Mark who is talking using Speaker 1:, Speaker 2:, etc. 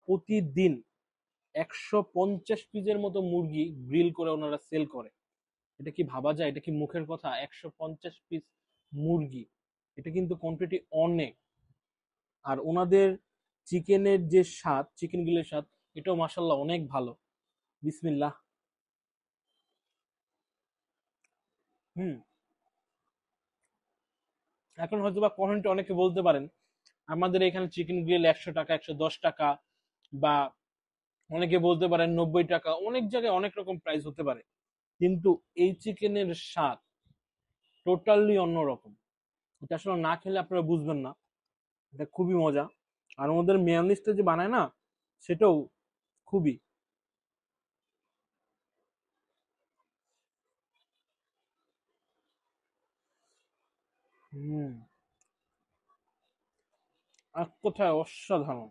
Speaker 1: প্রতিদিন 150 পিসের মতো মুরগি গ্রিল করে ওনারা সেল করে। এটা কি ভাবা যায়? এটা কি মুখের কথা? 150 পিস মুরগি, এটা কিন্তু কোয়ান্টিটি অনেক। আর ওনাদের চিকেনের যে স্বাদ, চিকেন গ্রিলের স্বাদ, এটাও মাশাল্লাহ অনেক ভালো। বিসমিল্লাহ। হুম। এখন হয়তো বা কমেন্টে অনেকে বলতে পারেন আমাদের এখানে চিকেন গ্রিল 100 টাকা, 110 টাকা, বা অনেকে বলতে পারেন 90 টাকা, অনেক জায়গায় অনেক রকম প্রাইস হতে পারে, কিন্তু এই চিকেনের স্বাদ টোটালি অন্যরকম। এটা আসলে না খেলে আপনারা বুঝবেন না, এটা খুবই মজা। আর ওদের মেয়োনিজটা যে বানায় না, সেটাও খুবই। হুম। এক কথায় অসাধারণ।